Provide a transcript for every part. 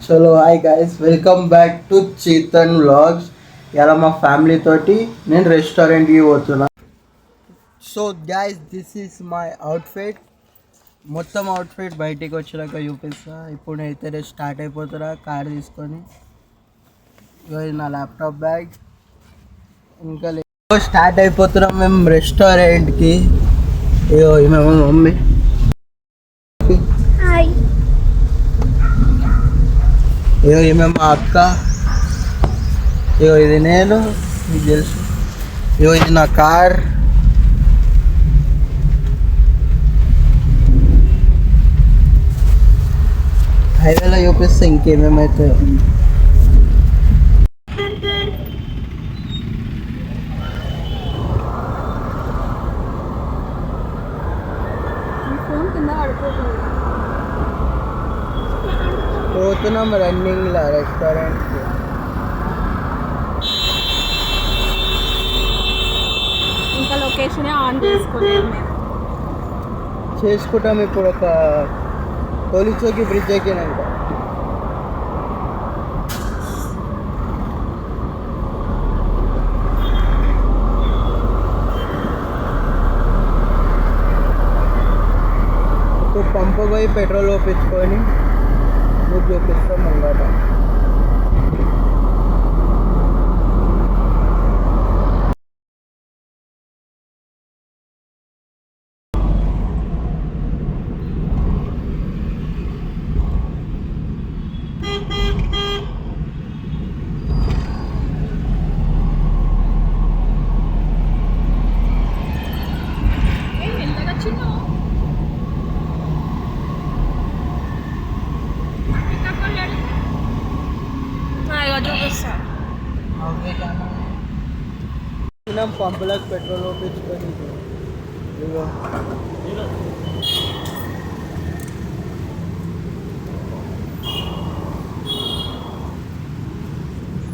చలో hi guys, welcome back to Chetan vlogs. ఇలా మా ఫ్యామిలీ తోటి నేను రెస్టారెంట్కి పోతున్నా. So guys, this is my outfit. మొత్తం అవుట్ఫిట్ బయటికి వచ్చినాక చూపిస్తా. ఇప్పుడు అయితే స్టార్ట్ అయిపోతున్నా కార్ తీసుకొని. ఇది నా ల్యాప్టాప్ బ్యాగ్. ఇంకా స్టార్ట్ అయిపోతున్నాం మేము రెస్టారెంట్కి. ఇగో మేము మమ్మీ. ఇగో ఈమె మా అక్క. ఇగో ఇది నేను, మీకు తెలుసు. ఇగో ఇది నా కార్. హైవేలో చూపిస్తే ఇంకేమేమైతే. పోతున్నాం రన్నింగ్లో రెస్టారెంట్కి. ఇంకా లొకేషన్ ఆన్ చేసుకుంటాం. ఇప్పుడు ఒక పోలీసోకి బ్రిడ్జ్ ఎక్కినాక ఇప్పుడు పంపు పోయి పెట్రోల్ ఒప్పించుకొని మీకు చూపిస్తాం ముంగట. పంపులకు పెట్రోల్ ఒప్పించుకొని ఇదిగో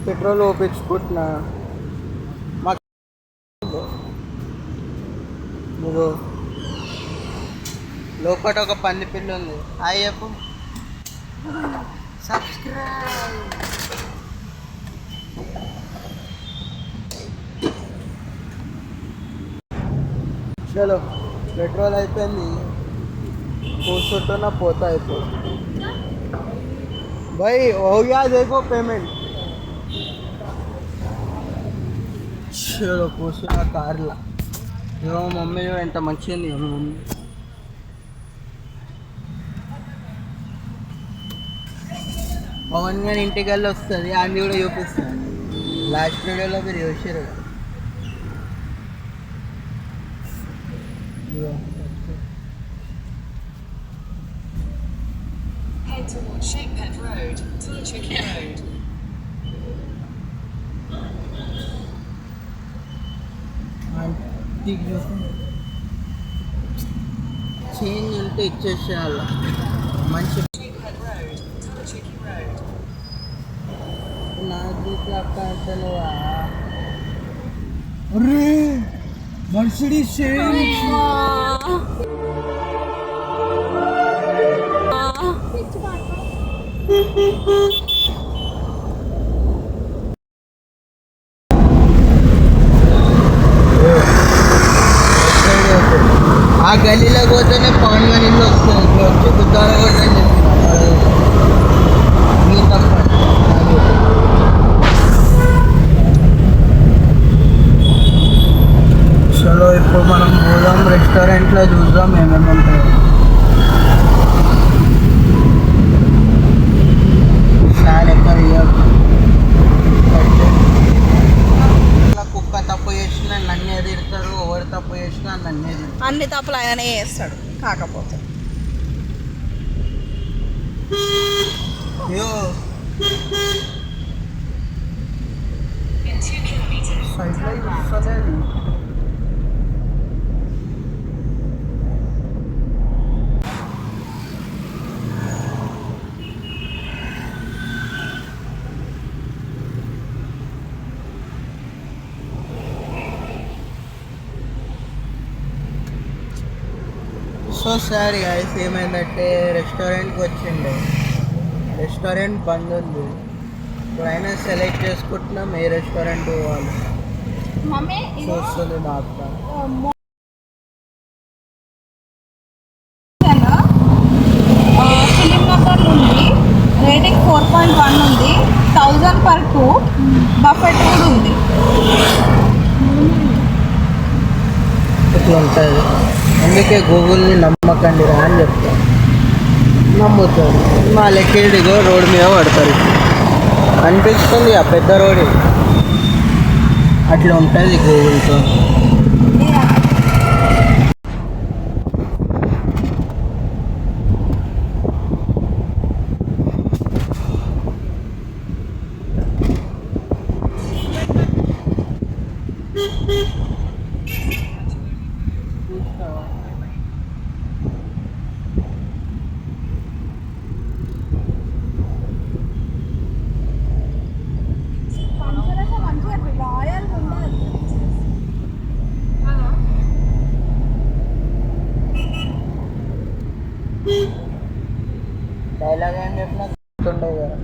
పెట్రోల్ ఒప్పించుకుంటున్నా. మాకు ఇదిగో లోపల ఒక పంది పిల్ల ఉంది. హాయ్ చెప్పు. సబ్స్క్రైబ్. చలో పెట్రోల్ అయిపోయింది. కూర్చుంటున్నా పోతా అయిపోయింది. भाई हो गया देखो पेमेंट. చలో కూర్చున్నా కార్లా. ఏమో మమ్మీ ఎంత మంచిగా ఉంది మమ్మీ. పవన్ గారి ఇంటికి వెళ్ళి వస్తుంది, అది కూడా చూపిస్తుంది. లాస్ట్ వీడియోలో మీరు చూసారు. Head towards Shakepet Road, Tulachiki Road. Change ఉంటే ఇచ్చేసేయాల. మంచి Shakepet Road, Tulachiki Road. నాకు అక్క అసలు మర్సిడీస్ చేంజ్. ఆ గల్లీలో పోతేనే పవన్ గారి ఇల్లు వస్తుంది. వచ్చి బుద్ధాలు కూడా అని చెప్పి తప్ప. చలో ఇప్పుడు మనం పోదాం రెస్టారెంట్లో, చూద్దాం ఏమేమి ఉంటాయి. కుక్క తప్పు చేసినా నన్నే తిడతారు, ఎవరు తప్పు చేసినా నన్నే తిడతారు. అన్ని తప్పులు ఆయననే చేస్తాడు. కాకపోతే అయ్యో In 2 kilometers. సైడ్లో చూస్తలేదు. సో సారీ గైస్, ఏమైందంటే రెస్టారెంట్కి వచ్చిండే. రెస్టారెంట్ బంద్ ఉంది. ఇప్పుడైనా సెలెక్ట్ చేసుకుంటున్నాం ఏ రెస్టారెంట్ పోవాలి. మమ్మీ చూస్తుంది మా అక్క. ఫిలిం నగర్ ఉంది, రేటింగ్ 4.1 ఉంది, 1000 per 2, బఫెట్ కూడా ఉంది. ఇట్లా ఉంటుంది. అందుకే గూగుల్ని నమ్మకండి రా అని చెప్తాను. నమ్ముతారు. మా లెక్కేడిగో రోడ్డు మీద పడతారు. అనిపిస్తుంది ఆ పెద్ద రోడ్ అట్లా ఉంటుంది గూగుల్తో. డైలాగ్ ఏం చెప్పినా గుర్తుండే కదా.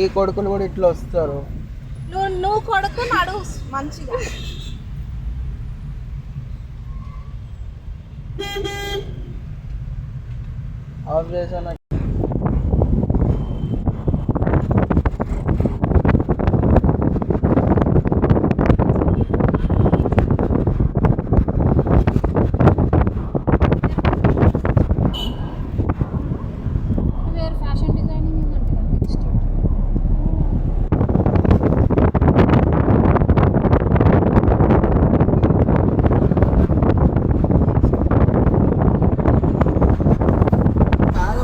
ఈ కొడుకులు కూడా ఇట్లా వస్తారు. నువ్వు కొడుకు నడు మంచిగా. ఆఫ్ చేసాను. ఫ్యాషన్ డిజైనింగ్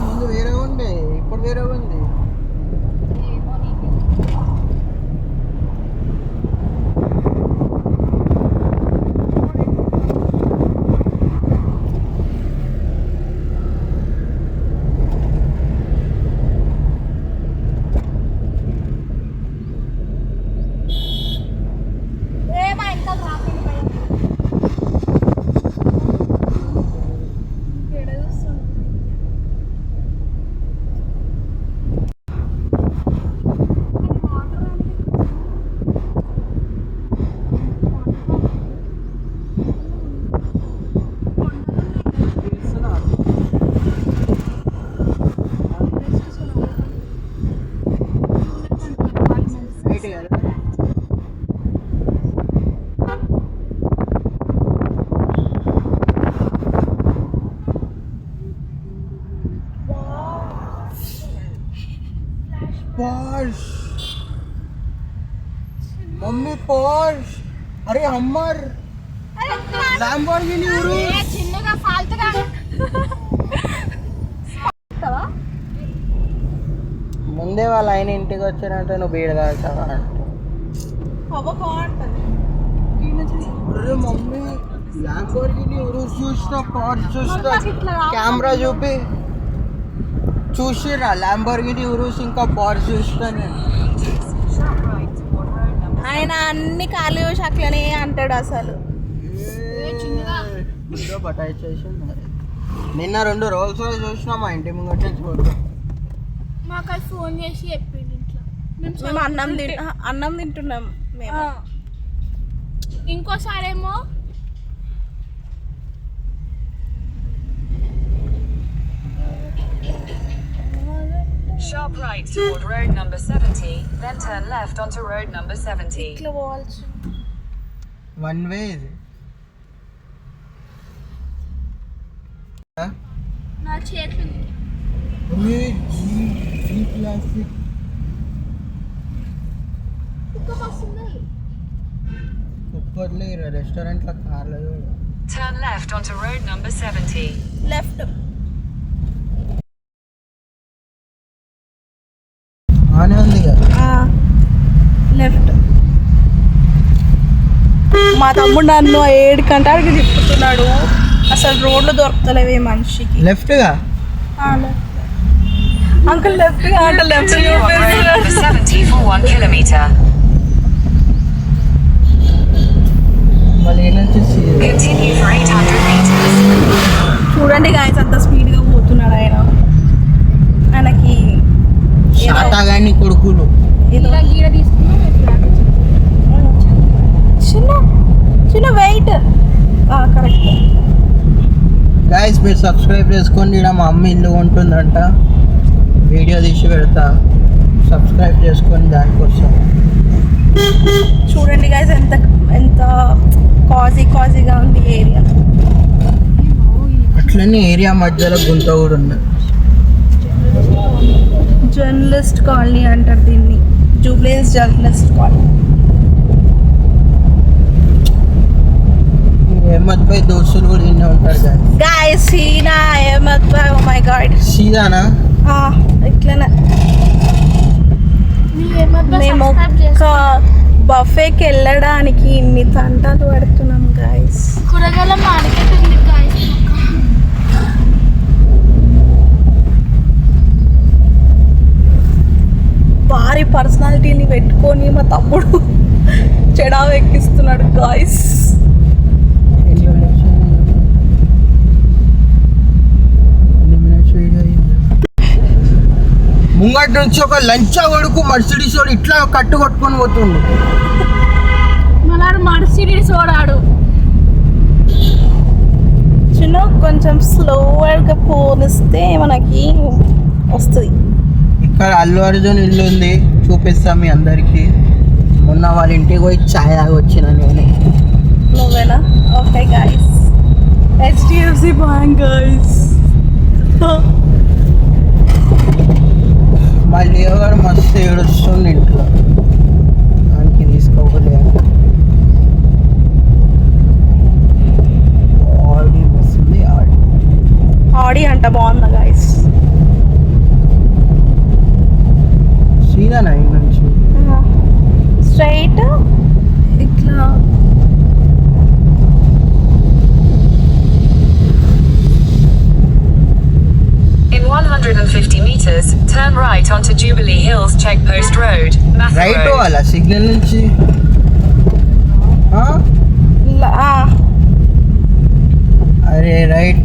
ముందు వేరే ఉండే, ఇప్పుడు వేరే ఉంది. Porsche. Mummy Porsche. अरे हमर Lamborghini Urus. చిన్నగా ఫాల్తుగా ముందే వాళ్ళ ఆయన ఇంటికి వచ్చారంటే నువ్వు బీడ తాగుతావా అంటే. అరే మమ్మీ Lamborghini Urus చూసిన Porsche చూసిన కెమెరా చూపి చూసిరా Lamborghini Urus ఇంకా Porsche చూసిన నేను. ఆయన అన్ని కార్లు చూసి అట్లనే అంటాడు అసలు. నిన్న 2 రోల్స్ రాయ్స్ చూసినా మా ఇంటి ముంగట చూద్దాం. మాకు అది ఫోన్ చేసి చెప్పింది ఇంట్లో. మేము అన్నం తింటున్నాం మేము. ఇంకోసారేమో Sharp right toward road number 70, then turn left onto road number 70. ఇట్లా పోవాల్సి. వన్ వే ఇది. నా చేతులు క్లాసిక్ కుప్పర్లే రెస్టారెంట్లో కార్లు. Turn left onto road number 70. Left ఆనే ఉంది లెఫ్ట్. మా తమ్ముడు నన్ను 7 గంటలకి తిప్పుతున్నాడు. అసలు రోడ్లు దొరుకుతలేవు ఈ మనిషికి. లెఫ్ట్గా uncle left uncle left Continue on road number 70 for 1 kilometer. మళ్ళీ ఏంటంటే Continue for 800 meters. చూడండి గాయస్ అంత స్పీడ్గా పోతున్నాడు ఆయన. ఆయనకి శాతగాని కొడుకులు. ఏదో చిన్న చిన్న వెయిట్ కరెక్ట్. గైస్ మీరు సబ్స్క్రైబ్ చేసుకోండి. ఇక్కడ మా అమ్మ ఇల్లు ఉంటుందంట, వీడియో తీసి పెడతా, సబ్స్క్రైబ్ చేసుకొని దానికోసం. చూడండి గాయస్ ఎంత ఎంత కాజీగా ఉంది ఏరియా. అట్లనే ఏరియా మధ్యలో గుంత కూడా ఉన్నది. జర్నలిస్ట్ కాలనీ అంటారు దీన్ని, జూబ్లీహిల్స్ జర్నలిస్ట్ కాలనీ. అహ్మద్ భాయ్ దోస్తులు కూడా ఇన్నే ఉంటారు కదా. గాయస్ సీనా అహ్మద్ భాయ్, ఓ మై గాడ్. సీదానా ఇట్లనే మేము ఒక బఫేకి వెళ్ళడానికి ఇన్ని తంటాలు పడుతున్నాం గాయస్. కూరగాయల మార్కెట్ ఉంది గాయస్. భారీ పర్సనాలిటీని పెట్టుకొని మా తమ్ముడు చెడా ఎక్కిస్తున్నాడు గాయస్. ముంగటి నుంచి ఒక లంచా కొడుకు మర్సిడీస్ వాడు ఇట్లా కట్టు కొట్టుకొని పోతుండు. మనాడు మర్సిడీస్ ఓడాడు. చిన్న కొంచెం స్లోవర్గా పోనిస్తే మనకి వస్తుంది. ఇక్కడ అల్లు అర్జున్ ఇల్లు ఉంది, చూపిస్తాం మీ అందరికి. మొన్న వాళ్ళ ఇంటికి పోయి ఛాయ్ తాగి వచ్చిన నేను. నువ్వేనా? Okay guys, HDFC bank guys. మళ్ళీ ఎవరు మస్తు ఏడుస్తుంది ఇంట్లో, దానికి తీసుకోలేదు. ఆడి వస్తుంది, ఆడి అంట బాగుందా గాయస్? సీదా నైన్ నుంచి స్ట్రైట్ ఇట్లా In 150 meters, turn right onto Jubilee Hills Checkpost Road, Mather right Road. వాళ్ళ సిగ్నల్ నుంచి. అరే రైట్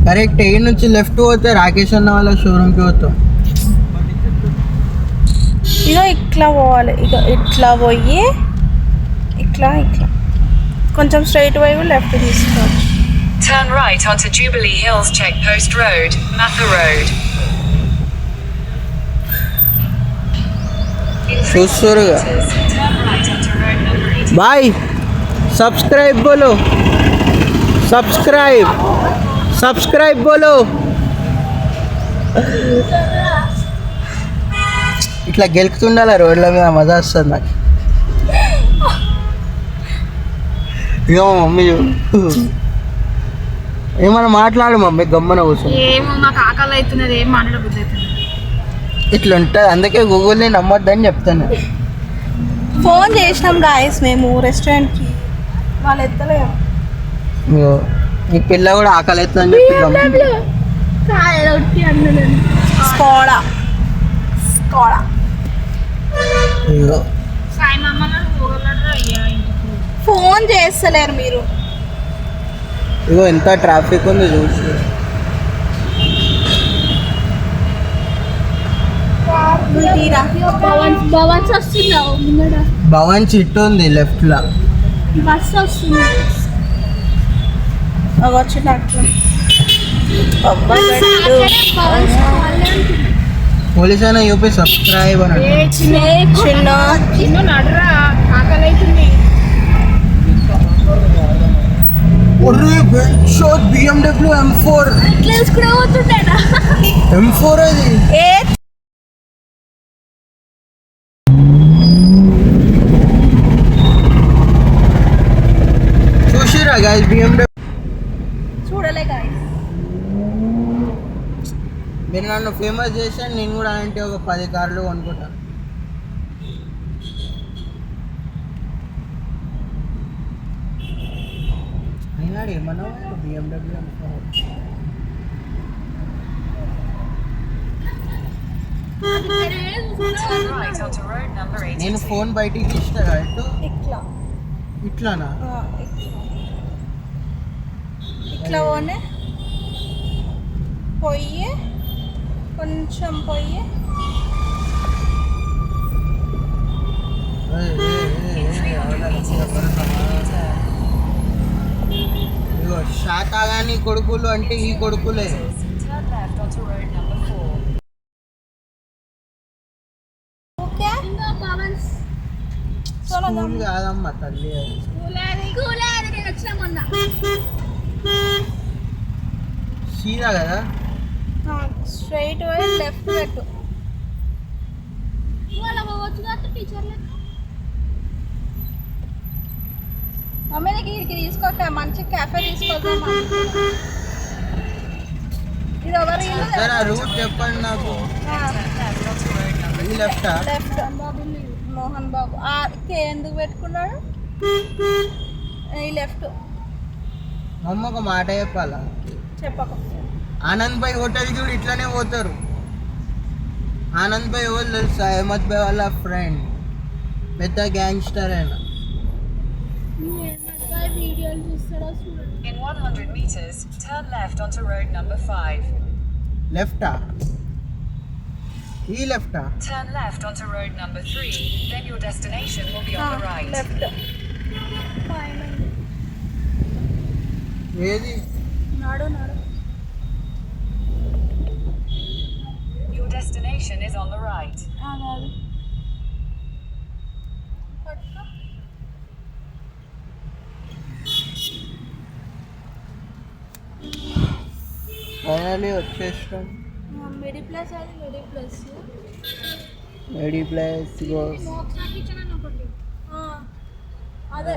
కరెక్ట్. ఏ నుంచి లెఫ్ట్ పోతే రాకేష్ అన్న వాళ్ళ షోరూమ్కి పోతాం. ఇక ఇట్లా పోవాలి, ఇక ఇట్లా పోయి ఇట్లా ఇట్లా కొంచెం స్ట్రైట్ వైపు లెఫ్ట్ తీసుకోవచ్చు. Turn right onto Jubilee Hills Checkpost Road, Mather Road. In 300 చూస్తురుగా. meters, turn right onto road number 80. Bye subscribe బోలో, సబ్స్క్రైబ్ సబ్స్క్రైబ్ బోలో. ఇట్లా గెలుకుతుండాలి రోడ్ల మీద, మజా వస్తుంది నాకు. ఇక మమ్మీ ఏమన్నా మాట్లాడు మమ్మీ, గమ్మన కూర్చొని. ఏమో నాకు ఆకలి అవుతున్నది, ఏం మాట్లాడబుద్ధి అవుతుంది. ఇట్లా ఉంటుంది, అందుకే గూగుల్ని నమ్మొద్దని చెప్తాను. ఫోన్ చేసినాం గాయస్ మేము రెస్టారెంట్కి, వాళ్ళు ఎత్తలేము. ఇగో ఈ పిల్ల కూడా ఆకలి అవుతుందని చెప్పి గమ్మున. Skoda Skoda. ఇగో సాయి మామలు పోగలరు అయ్యా. ఫోన్ చేస్తలేరు మీరు. ఇగో ఎంత ట్రాఫిక్ ఉంది చూసి. భవన్స్ వస్తున్నావు ముందర, భవన్ చిట్టు ఉంది లెఫ్ట్ లా. బస్ వస్తుంది. వచ్చినట్లు పోలీస్ అయినా యూపీ సబ్స్క్రైబ్ అని అంటారు. చిన్న చిన్న నడరా, ఆకలి అవుతుంది. BMW M4 కూడా పోతుంటాడా? M4 అది. ఏ చూసిరా guys BMW. చూడలే గాయస్. మీరు నన్ను ఫేమస్ చేశాను, నేను కూడా అంటే ఒక 10 కార్లు కొనుక్కుంటాను. అయినాడు ఏమన్నా BMW M4. Turn right onto road number నేను 82. ఫోన్ బయటికి ఇస్తా ఇటు ఇట్లా ఇట్లానా ఇట్లా ఇట్లా పోనే పొయ్యి కొంచెం పొయ్యి In 300 meters, make a turn. ఇగో శాతాగాని కొడుకులు అంటే ఈ కొడుకులే Turn left onto road number 4. Okay ఇంకా పవన్స్ స్కూల్ కాదమ్మా తల్లి అది. స్కూల్ నేను వచ్చిన మొన్న సీదా కదా స్ట్రైట్ పోయి లెఫ్ట్ పెట్టు ఇవాళ పోవచ్చు కదా టీచర్లు మమ్మీ నీకు ఇక్కడికి తీసుకోక మంచి క్యాఫే తీసుకొద్దాం ఇది ఎవరి ఇల్లు సరే ఆ రూట్ చెప్పండి నాకు Turn left onto road number ఈ లెఫ్టా లెఫ్ట్ మోహన్ బాబు కే ఎందుకు పెట్టుకున్నాడు ఈ లెఫ్ట్ మా అమ్మ ఒక మాట చెప్పాలా చెప్పక ఆనంద్ భాయ్ హోటల్ చూడు ఇట్లానే పోతారు ఆనంద్ భాయ్ ఎవరు తెలుసా అహ్మద్ భాయ్ వాళ్ళ ఫ్రెండ్ పెద్ద గ్యాంగ్స్టర్ ఆయన వీడియోలు చూస్తాడో చూడండి In 100 meters, turn left onto road number 5. లెఫ్టా ఈ లెఫ్టా Turn left onto road number 3, then your destination will be on the right. Left ఏది నాడు నాడు Your destination is on the right. నాడు పట్టుకో ఫైనలీ వచ్చేస్తాం మిడి ప్లస్ అది మిడి ప్లస్ రెడీ ప్లేస్ మోక్ష kitchen అని ఒకటి అదే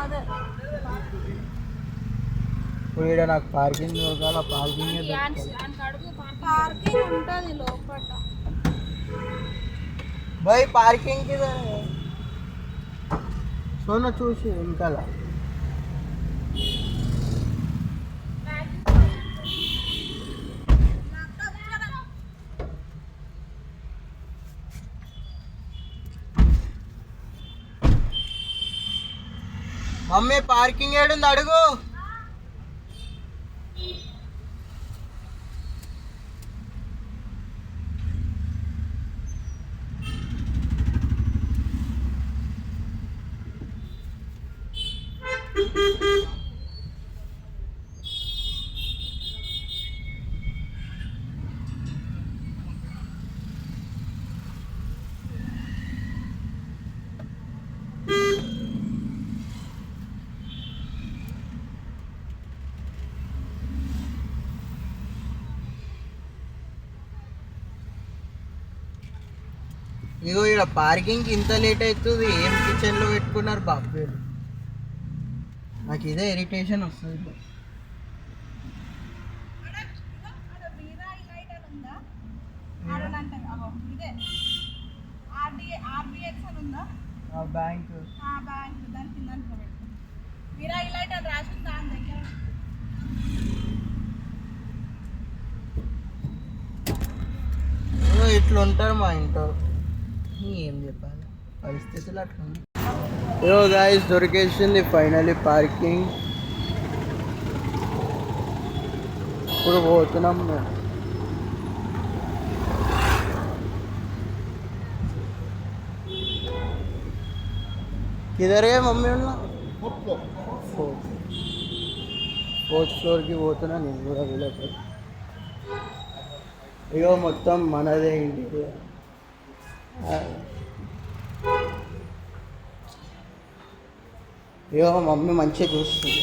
అదే ఇప్పుడు ఇక్కడ నాకు పార్కింగ్ దొరకాల పార్కింగ్ అడుగు పార్కింగ్ ఉంటుంది లోపల भाई पार्किंग किधर है सोना చూసి వెనకాల మమ్మీ పార్కింగ్ ఏడుంది అడుగు ఇగో ఇక్కడ పార్కింగ్కి ఇంత లేట్ అవుతుంది ఏం కిచెన్లో పెట్టుకున్నారు బాబు నాకు ఇదే ఇరిటేషన్ వస్తుంది ఆ బ్యాంక్ ఇట్లా ఉంటారు మా ఇంట్లో ఏం చెప్పాలి పరిస్థితులు అట్లా యో గాయస్ దొరికేసింది ఫైనలీ పార్కింగ్ ఇప్పుడు పోతున్నాం మేము కిదరే మమ్మీ ఉన్నా ఫోర్త్ ఫ్లోర్కి పోతున్నా నేను కూడా వెళ్ళకపోతే ఇగో మొత్తం మనదే ఇంటి ఇగో మమ్మీ మంచిగా చూస్తుంది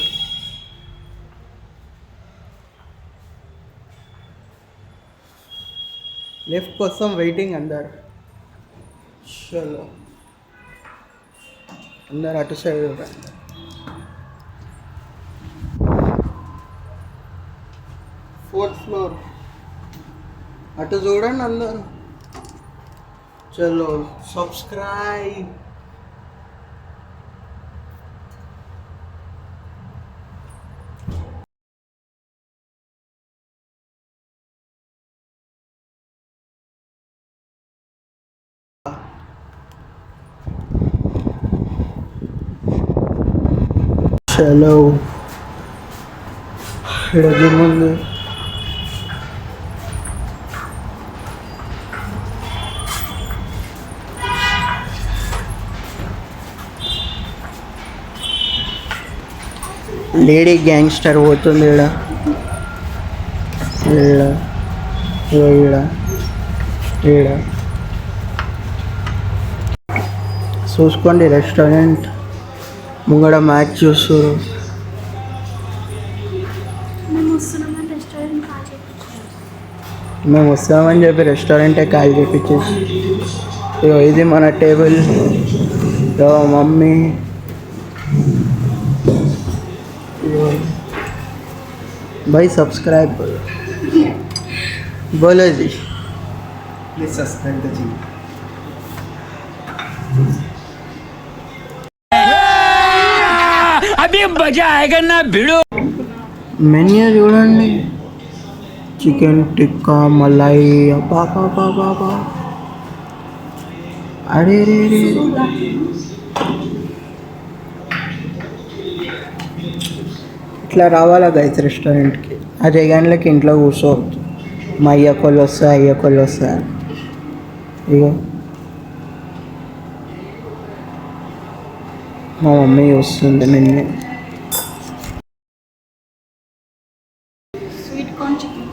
लिफ्ट కోసం వెయిటింగ్ అందరు చలో అందరు అటు సైడ్ ఫోర్త్ ఫ్లోర్ అటు చూడండి అందరు చలో సబ్స్క్రైబ్ చలో ఇక్కడ ముందు లేడీ గ్యాంగ్స్టర్ పోతుంది ఈడ ఈడ ఈడ ఈడ చూసుకోండి రెస్టారెంట్ ముంగడ మ్యాచ్ చూస్తారు. మేము వస్తున్నామని రెస్టారెంట్ కాల్ చేయించారు. మేము వస్తామని చెప్పి రెస్టారెంటే కాల్ చేపించేసి ఇగో ఇది మన టేబుల్. ఇగో మమ్మీ भाई सब्सक्राइब बोलो जी प्लीज सब्सक्राइब द चैनल. अभी मजा आएगा ना भिड़ो. మెన్యూ చూడండి. చికెన్ టిక్కా మలై అబ్బా బాబా బాబా అరే రే రే ఇట్లా రావాలా గైస్ రెస్టారెంట్కి. అదే గంటలకి ఇంట్లో కూర్చోవద్దు. మా అయ్యకోళ్ళు వస్తా ఇగో మా మమ్మీ వస్తుంది menu. Sweet corn chicken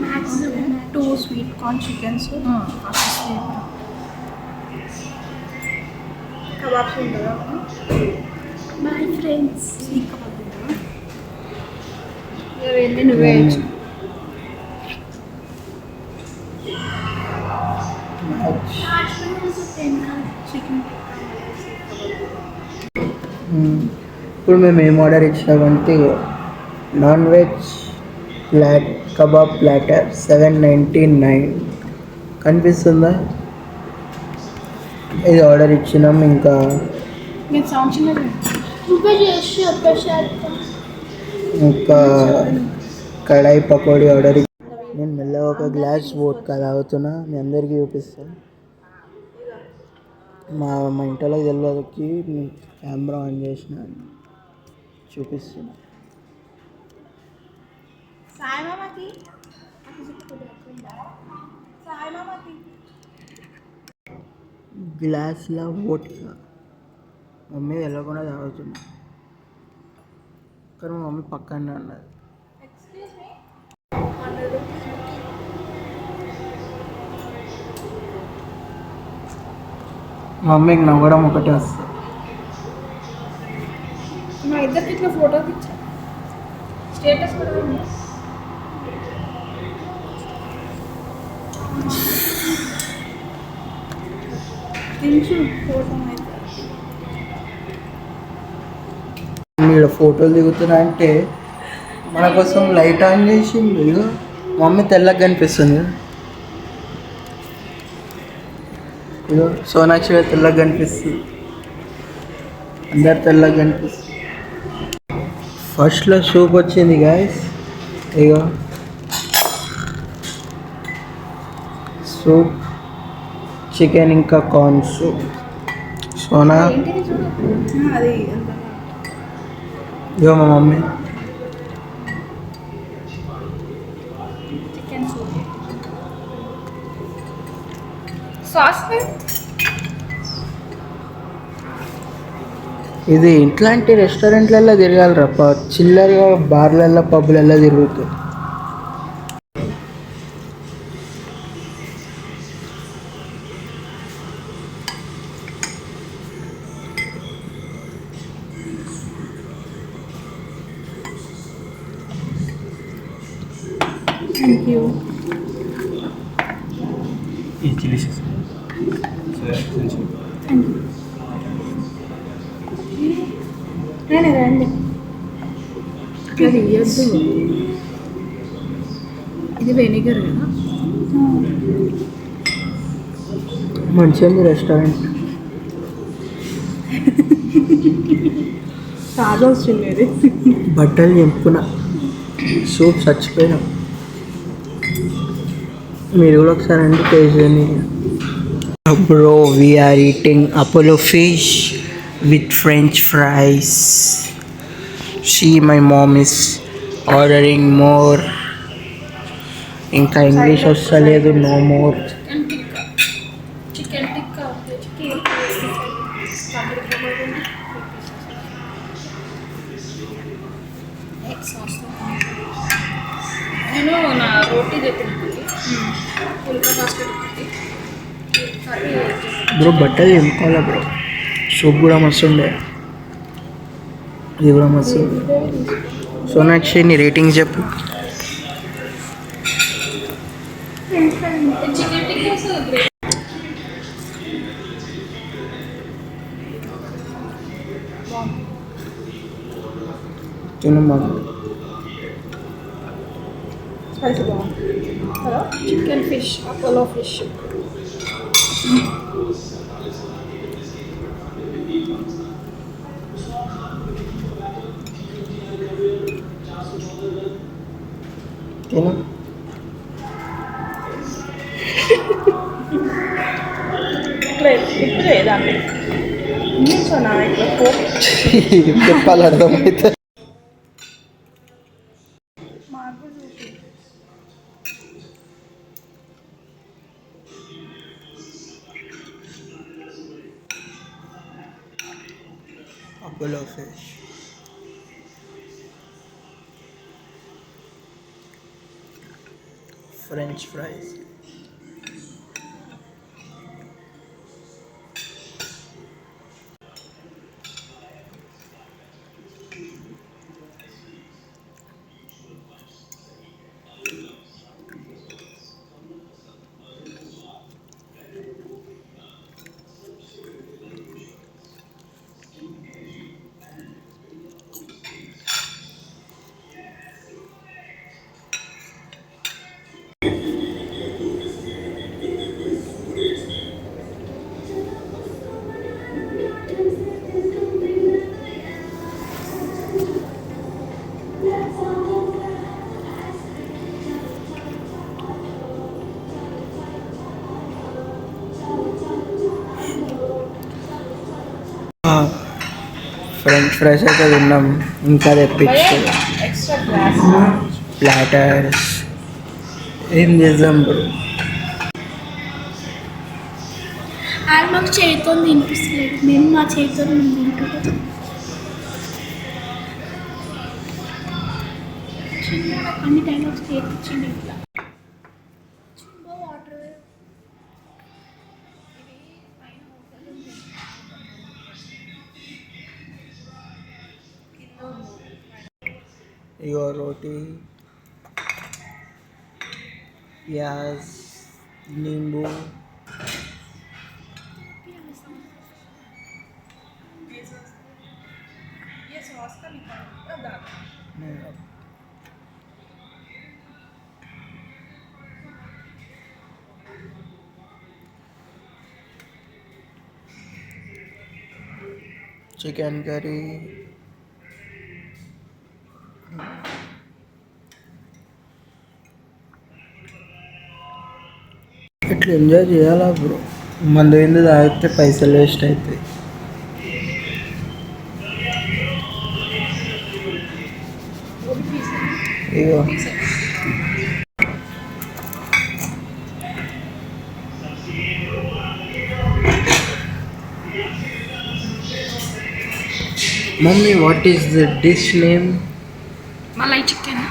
max 2 sweet corn chickens, kebabs ఉంటుందా? My friends. ఇవన్నీ నువ్వే ఇచ్చు. చికెన్ ఇప్పుడు మేము ఏం ఆర్డర్ ఇచ్చినామంటే నాన్ వెజ్ కబాబ్ ప్లాటర్ 799 కనిపిస్తుందా? ఇది ఆర్డర్ ఇచ్చినాం. ఇంకా మీరు సౌండ్ చిన్నది. నువ్వే చేసి చెప్పేసారు. ఇంకా కడాయి పకోడీ ఆర్డర్ నేను మెల్లగా ఒక గ్లాస్ వోడ్కా తాగుతున్నా. మీ అందరికీ చూపిస్తాను. మా ఇంట్లో తెలియదుకి కెమెరా ఆన్ చేసిన చూపిస్తున్నా. గ్లాస్లో వోడ్కా మమ్మీ వెళ్ళకుండా తాగుతున్నా. కానీ మా మమ్మీ పక్కనే ఉన్నది. మమ్మీకి నవ్వడం ఒకటే వస్తుంది. మా ఇద్దరికి ఇట్లా ఫోటో తెచ్చా, స్టేటస్ కూడా ఉంది. తించు ఫోటో అయితే. మీరు ఫోటోలు దిగుతున్నా అంటే మన కోసం లైట్ ఆన్ చేసి ఇదిగో మమ్మీ తెల్లగా కనిపిస్తుంది. ఇదిగో సోనాక్షి తెల్లగా కనిపిస్తుంది. అందరు తెల్లగా కనిపిస్తుంది. ఫస్ట్లో సూప్ వచ్చింది గాయస్. ఇగో సూప్ చికెన్ ఇంకా కార్న్ సూప్. సోనా అది ఎంత ఇగో మా మమ్మీ చికెన్ సూప్. సాస్ ఇది ఇట్లాంటి రెస్టారెంట్లలో తిరగాలి చిల్లరగా బార్లలో పబ్బులలో తిరుగుతుంది. Thank you. ఈ చిల్లీ సాస్ రండి. అది ఇవ్వద్దు. ఇది వెనిగర్ కదా. మంచిగా ఉంది రెస్టారెంట్. తాజా వచ్చింది అది. బట్టలు చెంపున సూప్ చచ్చిపోయినాం. మీరు కూడా ఒకసారి అండి టేస్ట్ చేయండి. Bro, we are eating Apollo fish with French fries. See, my mom is ordering more. ఇంకా ఇంగ్లీష్ వస్తలేదు, no more. Chicken tikka chicken నేను నా రోటీ తెప్పింది పుల్కా బాస్కెట్ ఒకటి కర్రీ బ్రో బట్టలు ఎంపుకోవాలా బ్రో. సూప్ కూడా మస్తు ఉండే, ఇది కూడా మస్తు ఉంది. సోనాక్షి నీ రేటింగ్స్ చెప్పు. Chicken tikka great. తినమ్మా. స్పైసీ బాగుంది కదా. చికెన్ ఫిష్ అపోలో ఫిష్ తిను. ఇట్లా లేదండి నిల్చోనా ఇట్లా పోయి చెప్పాలి అర్థమైతే. Apollo fish. French fries. French fries అయితే తిన్నాం, ఇంకా తెప్పించు ఎక్స్ట్రా గ్లాస్ ప్లాటర్స్. ఏం చేద్దాం బ్రో? ఆయన మాకు చేతితో తినిపిస్తలేదు, మేము మా చేతితో తింటున్నాం. చిన్న అన్ని డైలాగ్స్ చేయించింది ఇట్లా వాటర్ ఇగో రోటీ, ప్యాజ్, नींबू. Chicken curry. ఇట్లా ఎంజాయ్ చేయాలా బ్రో? మందు ఏంది తాగితే పైసలు వేస్ట్ అవుతాయి. ఇగో mummy, what is the dish name? Malai chicken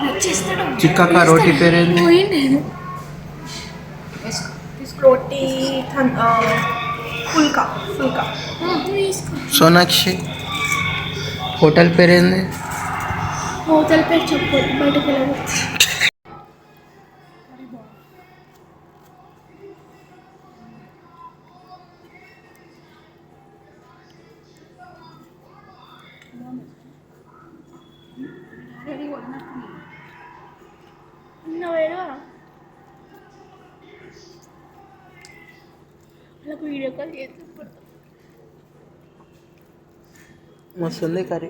వచ్చేస్తాడు. చిక్కా కా రోటీ పేరేంది? పోయిండేది రోటీ ఫుల్కా ఫుల్కా సోనాక్షి, హోటల్ పేరేంది? హోటల్ పేరు చెప్పొద్దు, బయటకు వెళ్ళవచ్చు. వాళ్ళకు వీడియో కాల్ చేసి మస్తు ఉంది కర్రీ.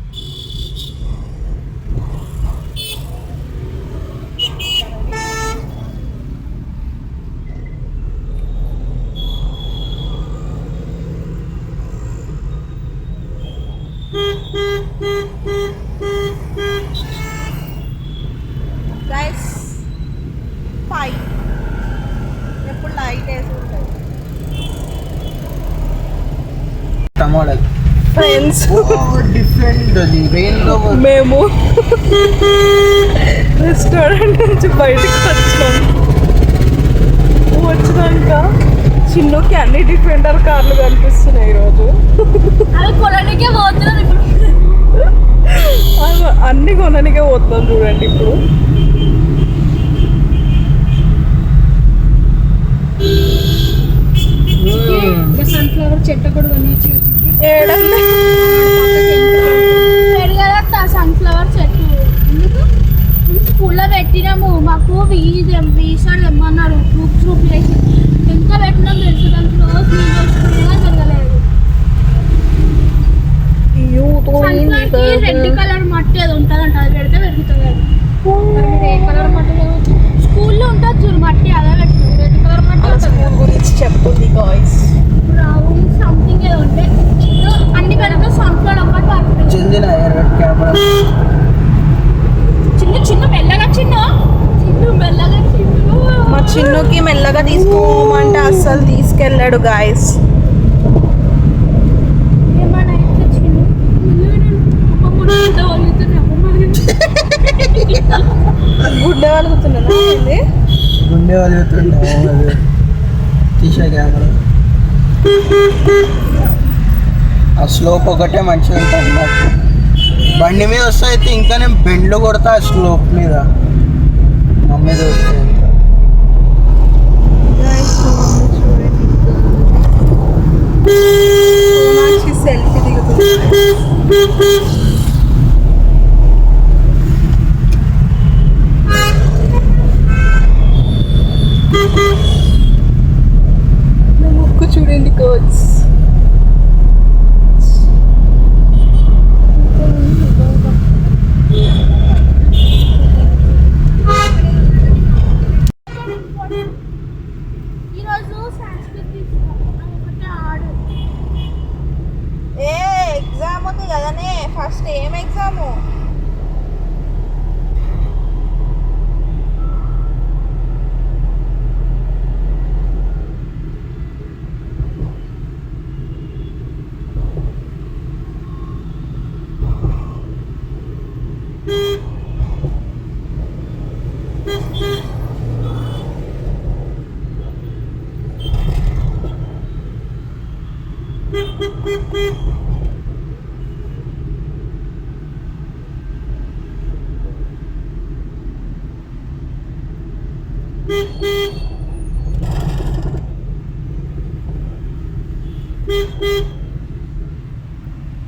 మోడల్ ఫ్రెండ్స్ డిఫరెంట్ అది రెయిన్లో మేము రెస్టారెంట్ నుంచి బయటకు వచ్చినాక చిన్నుకి అన్ని డిఫెండర్ కార్లు కనిపిస్తున్నాయి ఈరోజు. అవి కొనడానికే పోతున్నారు ఇప్పుడు. అన్ని కొనడానికే పోతున్నాం చూడండి ఇప్పుడు. సన్ఫ్లవర్ చెట్టు కూడా కొనేసి సన్ఫ్లవర్ చెట్టు ఎందుకు స్కూల్లో పెట్టినాము. మాకు వీసాలు తెమ్మన్నారు గ్రూప్ చేసి ఎంత పెట్టినాం తెలుసు. దానికి రోజు జరగలేదు. రెడ్ కలర్ మట్టి అది ఉంటుంది అంట, అది పెడితే పెరుగుతుంది. అది మీరు ఏ కలర్ మట్టి స్కూల్లో ఉంటుంది చూడు మట్టి, అదే పెట్టుకుంది. రెడ్ కలర్ మట్టి గురించి చెప్తుంది గాయ్స్. బ్రౌన్ సంథింగ్ ఏదో ఉంటే అన్ని కలిపి సన్ఫ్లవర్ ఒకటి పడుతుంది. చెందిన కెమెరా చిన్న మెల్లగా చిన్న మెల్లగా మా చిన్నుకి మెల్లగా తీసుకోమంటే అస్సలు తీసుకెళ్ళాడు గాయస్. ఏమన్నా అయితే చిన్న గుడ్డ వాళ్ళకుతున్నానా ఏంది గుండె వాళ్ళు తీసే కెమెరా ఆ స్లోప్ ఒకటే మంచిగా ఉంటుంది నాకు. బండి మీద వస్తే అయితే ఇంకా నేను బెండ్లు కొడతా ఆ స్లోప్ మీద. మా మీద వస్తే సెల్ఫీ దిగుతుంది. ముక్కు చూడండి కోచ్. ఈరోజు సాంస్కృతిక ఒకటే ఆడు. ఏ ఎగ్జామ్ ఉంది కదనే. ఫస్ట్ ఏం ఎగ్జాము?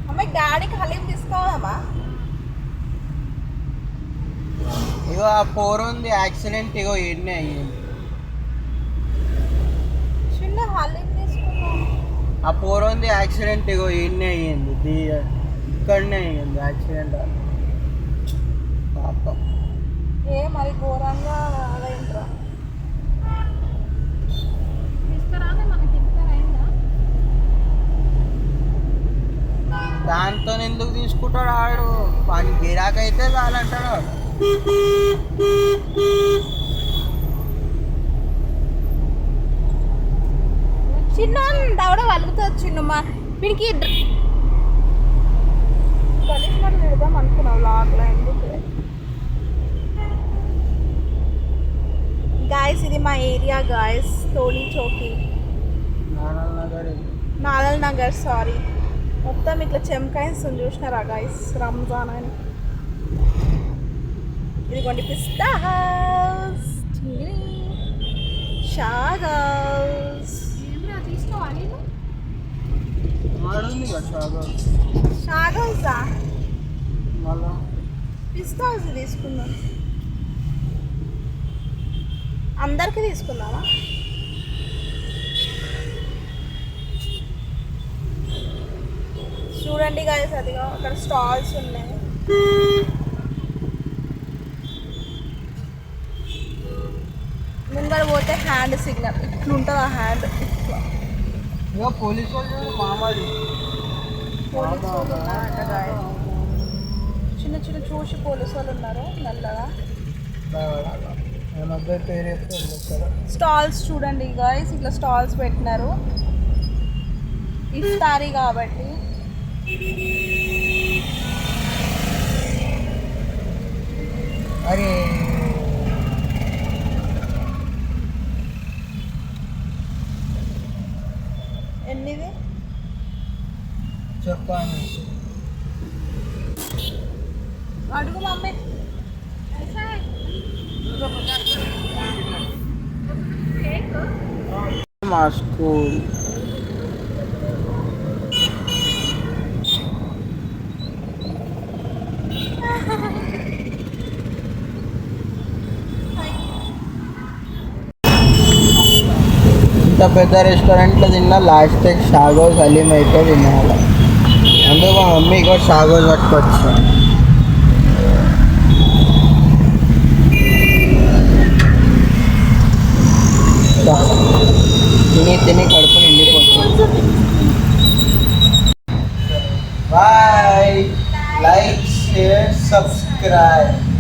అమ్మాయి డాడీకి హలీం తీసుకోవాలమ్మా. ఇగో ఆ పోర్ ఉంది యాక్సిడెంట్ ఇగో ఎన్ని అయ్యింది. చిన్న హలీం తీసుకున్నాం. ఆ పోర్ ఉంది యాక్సిడెంట్ ఇగో ఎన్ని అయ్యింది. ఇక్కడనే అయ్యింది యాక్సిడెంట్. పాపం ఏ మరి ఘోరంగా అదేంట్రా. తీసుకురానే మనకి తీసుకురాయిందా. దాంతో ఎందుకు తీసుకుంటాడు ఆడు? వాడి గిరాకైతే చాలంటాడు వాడు. చిన్న దవడ వలుగుతుంది చిన్న. మా వీడికి పనిష్మెంట్ పెడదాం అనుకున్నావు లాగ్లో. ఎందుకు గాయస్ ఇది మా ఏరియా గాయస్. టోలీ చౌకీ నాదల్ నగర్ సారీ. మొత్తం ఇట్లా చెమ్కాయిస్తుంది చూసినారా గాయస్. రంజాన్ అని. ఇదిగోండి పిస్తా హౌస్, షాగ్ హౌస్. ఏమన్నా తీసుకోవాలి వాడుంది కదా షాగ్ హౌసా? మళ్ళా పిస్తా హౌస్ తీసుకుందాం. అందరికి తీసుకుందామా? చూడండి గాయస్ అదిగా అక్కడ స్టాల్స్ ఉన్నాయి. ముందర పోతే హ్యాండ్ సిగ్నల్ ఇట్లుంటుంది. ఆ హ్యాండ్ ఇట్లా. ఇగో పోలీసు వాళ్ళు మామూలు పోలీసు వాళ్ళు ఉన్నారంట గాయస్. చిన్న చిన్న చూసి పోలీసు వాళ్ళు ఉన్నారు నల్లగా. పేరు స్టాల్స్ చూడండి గాయస్. ఇట్లా స్టాల్స్ పెట్టినారు. ఇఫ్తారీ కాబట్టి అరే ఎన్నిది చెప్పండి. అడుగు మమ్మీ. మా స్కూల్ ఇంత పెద్ద రెస్టారెంట్లో తిన్నా లాస్ట్ షాగోస్ హలీం అయితే తినాలి. అందుకు మా మమ్మీ కూడా షాగోస్ పట్టుకొచ్చు. తిని తిని కడుపు నిండిపోతుంది. Bye, like, share, subscribe.